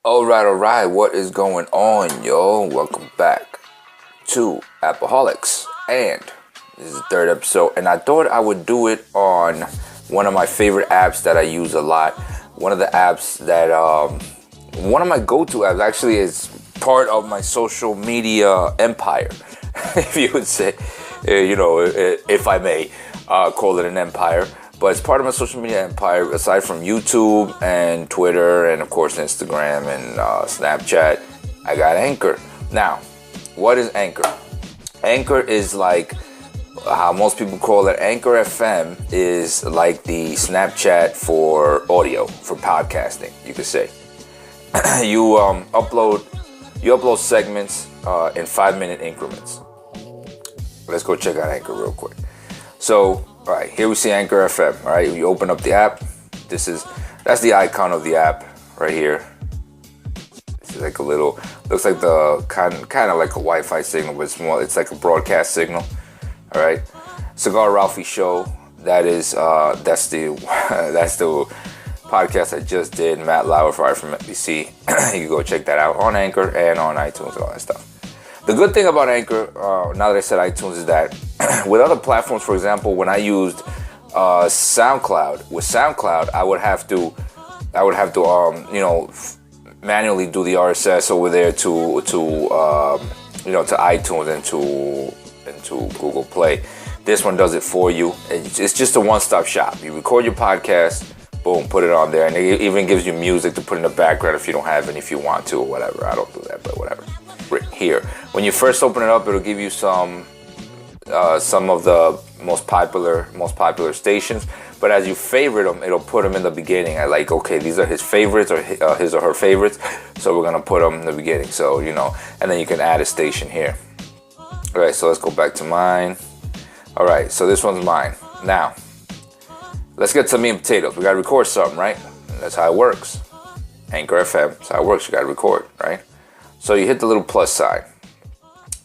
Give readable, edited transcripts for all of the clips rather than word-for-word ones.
Alright, what is going on, yo? Welcome back to Appaholics, and this is the third episode, and I thought I would do it on one of my favorite apps that I use a lot. One of the apps that, one of my go-to apps, actually is part of my social media empire, if you would say, if I may call it an empire. But it's part of my social media empire, aside from YouTube and Twitter and, of course, Instagram and Snapchat. I got Anchor. Now, what is Anchor? Anchor is like how most people call it. Anchor FM is like the Snapchat for audio, for podcasting, you could say. You upload segments in 5-minute increments. Let's go check out Anchor real quick. So, all right, here we see Anchor FM. All right, you open up the app. That's the icon of the app right here. This is like a little, looks like the kind of like a Wi-Fi signal, but it's more, it's like a broadcast signal. All right, Cigar Ralphy show. That's the podcast I just did. Matt Lauer from NBC. You can go check that out on Anchor and on iTunes and all that stuff. The good thing about Anchor, now that I said iTunes, is that with other platforms, for example, when I used SoundCloud, with SoundCloud, I would have to manually do the RSS over there to iTunes and to Google Play. This one does it for you. It's just a one-stop shop. You record your podcast, boom, put it on there, and it even gives you music to put in the background if you don't have any, if you want to, or whatever. I don't do that, but whatever. Here, when you first open it up, it'll give you some of the most popular stations. But as you favorite them, it'll put them in the beginning. I like, okay, these are his favorites or his or her favorites, so we're gonna put them in the beginning. So and then you can add a station here. All right, so let's go back to mine. All right, so this one's mine. Now, let's get to meat and potatoes. We gotta record something, right? That's how it works. Anchor FM, that's how it works. You gotta record, right? So you hit the little plus sign.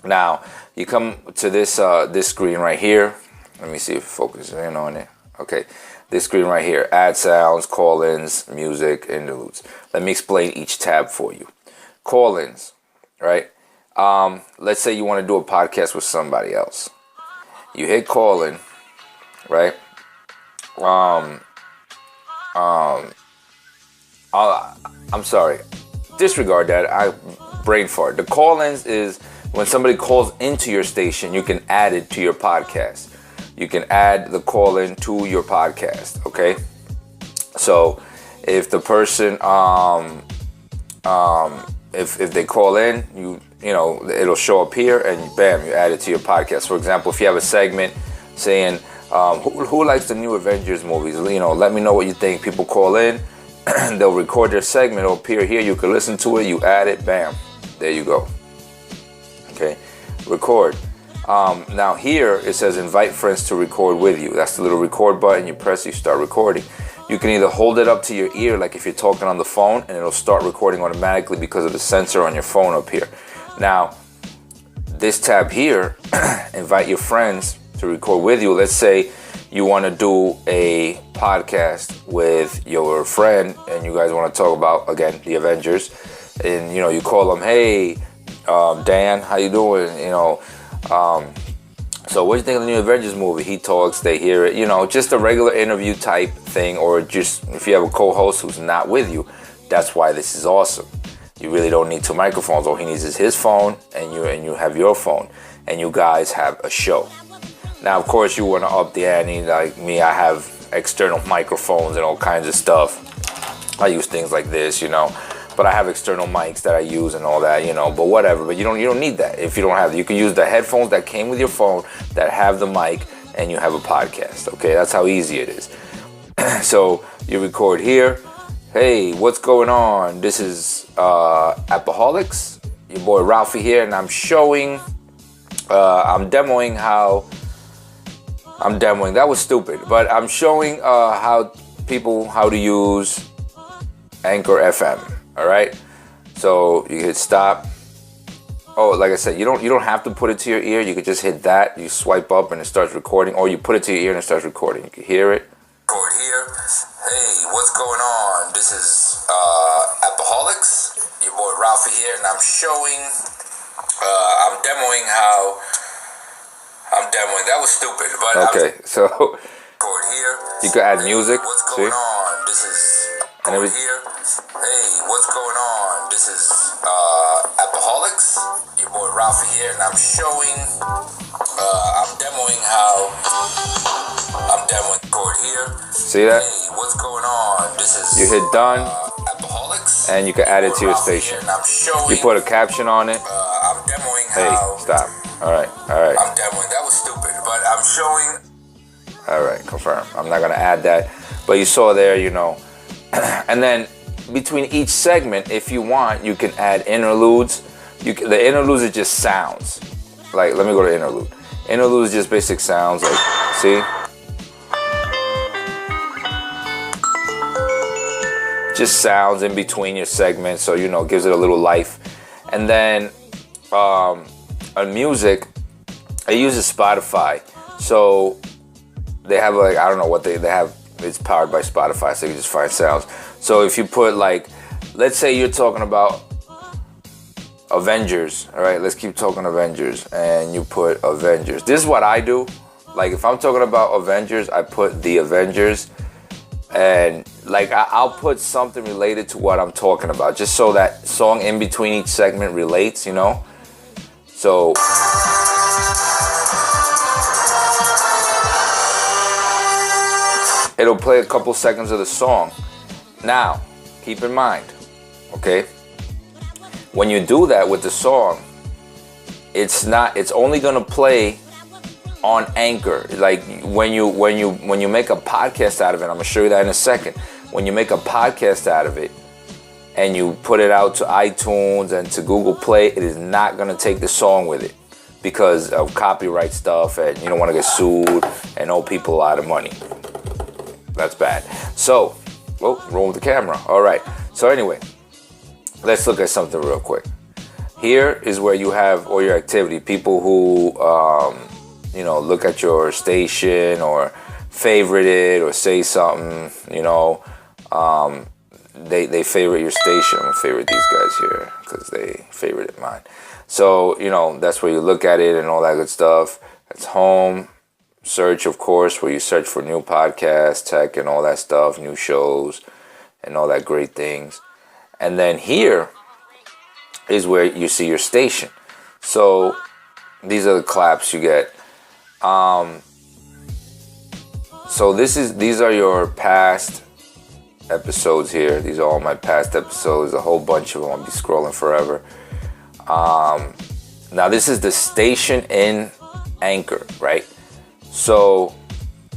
Now you come to this screen right here. Let me see if it focuses in on it. Okay, this screen right here: add sounds, call-ins, music, interludes. Let me explain each tab for you. Call-ins, right? Let's say you want to do a podcast with somebody else. You hit call-in, right? I'm sorry. Disregard that. Brain fart. The call-ins is when somebody calls into your station, you can add it to your podcast. You can add the call-in to your podcast, okay? So if the person, if they call in, it'll show up here and bam, you add it to your podcast. For example, if you have a segment saying, who likes the new Avengers movies? Let me know what you think. People call in, they'll record their segment, it'll appear here, you can listen to it, you add it, bam. There you go. Okay, record. Now here it says invite friends to record with you. That's the little record button. You press, you start recording. You can either hold it up to your ear, like if you're talking on the phone, and it'll start recording automatically because of the sensor on your phone up here. Now, this tab here, invite your friends to record with you. Let's say you want to do a podcast with your friend, and you guys want to talk about, again, the Avengers. And you call them, hey, Dan, how you doing? So what do you think of the new Avengers movie? He talks, they hear it. Just a regular interview type thing, or just if you have a co-host who's not with you. That's why this is awesome. You really don't need two microphones. All he needs is his phone, and you have your phone, and you guys have a show. Now, of course, you want to up the ante. Like me, I have external microphones and all kinds of stuff. I use things like this, But I have external mics that I use and all that, but whatever. But you don't need that if you don't have it. You can use the headphones that came with your phone that have the mic, and you have a podcast, okay? That's how easy it is. So you record here. Hey, what's going on? This is Appaholics. Your boy Ralphie here, and I'm demoing how... That was stupid. But I'm showing how to use Anchor FM. All right, so you hit stop. Oh, like I said, you don't have to put it to your ear. You could just hit that. You swipe up and it starts recording, or you put it to your ear and it starts recording. You can hear it. Record here. Hey, what's going on? This is Alcoholics. Your boy Ralphy here, and I'm showing. I'm demoing how. I'm demoing. That was stupid, but okay. So record here. You can add music. What's going on? This is record here. Hey, what's going on? This is Alcoholics. Your boy Ralphy here, and I'm showing. I'm demoing how. I'm demoing record here. See that? Hey, what's going on? This is. You hit done. Alcoholics. And you can add it to your station. You put a caption on it. I'm demoing how. Hey, stop. All right. I'm demoing. That was stupid, but I'm showing. All right, confirm. I'm not gonna add that, but you saw there, you know. And then between each segment, if you want, you can add interludes. The interludes are just sounds. Like, let me go to interlude. Interlude is just basic sounds. Like, see? Just sounds in between your segments, so you know, gives it a little life. And then on music, it uses Spotify, so they have like, I don't know what they have. It's powered by Spotify, so you can just find sounds. So if you put like, let's say you're talking about Avengers, all right, let's keep talking Avengers, and you put Avengers. This is what I do. Like, if I'm talking about Avengers, I put the Avengers, and like I'll put something related to what I'm talking about, just so that song in between each segment relates, you know. So it'll play a couple seconds of the song. Now, keep in mind, okay, when you do that with the song, it's only gonna play on Anchor. Like when you make a podcast out of it, I'm gonna show you that in a second. When you make a podcast out of it and you put it out to iTunes and to Google Play, it is not gonna take the song with it because of copyright stuff, and you don't want to get sued and owe people a lot of money. That's bad. So, roll the camera. All right. So anyway, let's look at something real quick. Here is where you have all your activity. People who, look at your station or favorite it or say something, they favorite your station. I'm going to favorite these guys here because they favorited mine. So, that's where you look at it and all that good stuff. That's home. Search, of course, where you search for new podcasts, tech, and all that stuff, new shows, and all that great things. And then here is where you see your station. So these are the claps you get. So these are your past episodes here. These are all my past episodes, a whole bunch of them. I'll be scrolling forever. Now this is the station in Anchor, right? So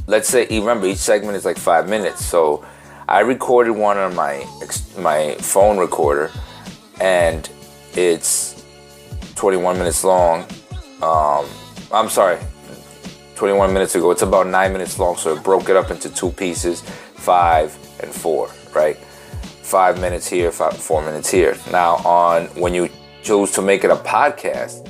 let's say, remember, each segment is like 5 minutes. So I recorded one on my phone recorder, and it's 21 minutes long. I'm sorry, 21 minutes ago. It's about 9 minutes long, so it broke it up into two pieces, 5 and 4, right? 5 minutes here, 4 minutes here. Now, when you choose to make it a podcast,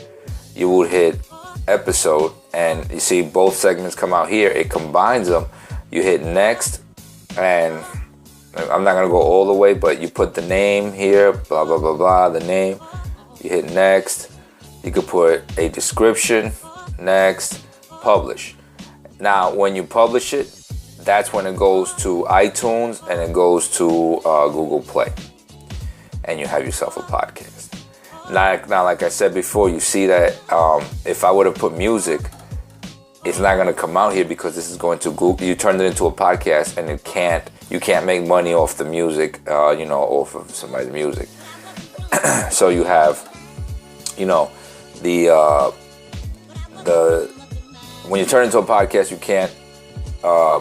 you would hit episode, and you see both segments come out here. It combines them. You hit next, and I'm not gonna go all the way, but you put the name here, blah blah blah blah, the name. You hit next. You could put a description, next, publish. Now when you publish it, that's when it goes to iTunes and it goes to Google Play, and you have yourself a podcast. Now, like I said before, you see that if I would have put music, it's not going to come out here because this is going to Google. You turned it into a podcast, and you can't make money off the music, off of somebody's music. So you have, when you turn it into a podcast, you can't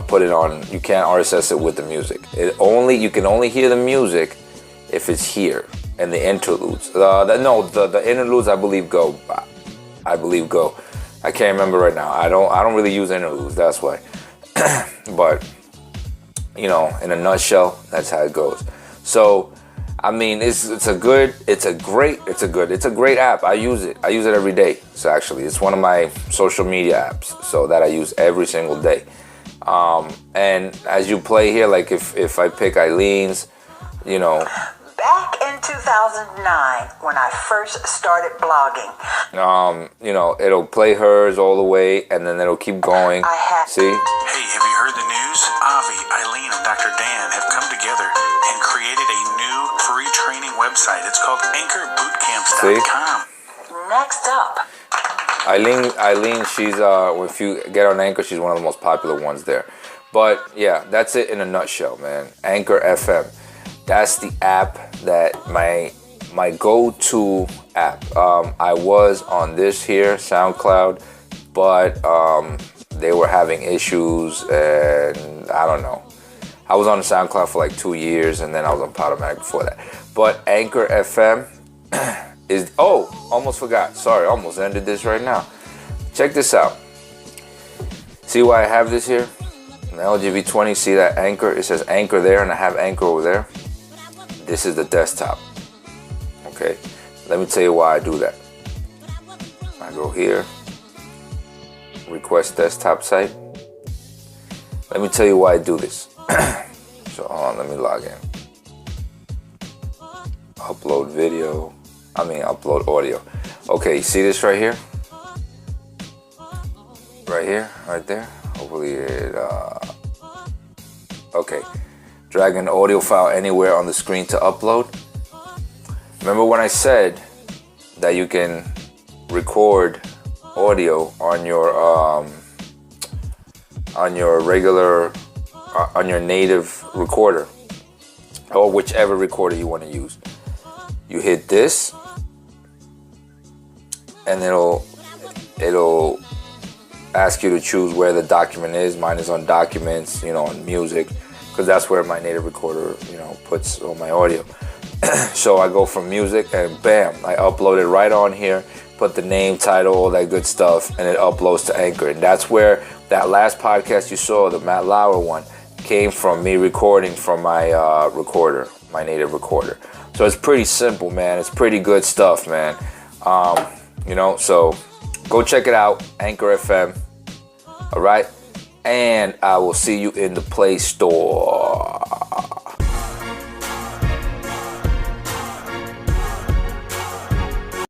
put it on. You can't RSS it with the music. You can only hear the music if it's here. And the interludes. The interludes I believe go. I can't remember right now. I don't really use interludes. That's why. But in a nutshell, that's how it goes. So, I mean, it's a great app. I use it every day. So actually, it's one of my social media apps. So that I use every single day. And as you play here, like if I pick Eileen's, you know. Back in 2009, when I first started blogging, you know, it'll play hers all the way, and then it'll keep going. See? Hey, have you heard the news? Avi, Eileen, and Dr. Dan have come together and created a new free training website. It's called anchorbootcamps.com. Next up. Eileen, she's if you get on Anchor, she's one of the most popular ones there. But yeah, that's it in a nutshell, man. Anchor FM. That's the app that my go-to app. I was on this here, SoundCloud, but they were having issues, and I don't know. I was on SoundCloud for like 2 years, and then I was on Podomatic before that. But Anchor FM is... Oh, almost forgot. Sorry, almost ended this right now. Check this out. See why I have this here? The LGV20, see that Anchor? It says Anchor there, and I have Anchor over there. This is the desktop. Okay, let me tell you why I do that. I go here, request desktop site. Let me tell you why I do this. So hold on, let me log in. Upload video. Upload audio. Okay, you see this right here? Right here, right there. Hopefully it. Okay. Drag an audio file anywhere on the screen to upload. Remember when I said that you can record audio on your regular on your native recorder, or whichever recorder you want to use. You hit this, and it'll ask you to choose where the document is. Mine is on documents, on music, because that's where my native recorder, puts all my audio. So I go from music, and bam, I upload it right on here, put the name, title, all that good stuff, and it uploads to Anchor. And that's where that last podcast you saw, the Matt Lauer one, came from me recording from my recorder, my native recorder. So it's pretty simple, man. It's pretty good stuff, man. So go check it out, Anchor FM. All right? And I will see you in the Play Store.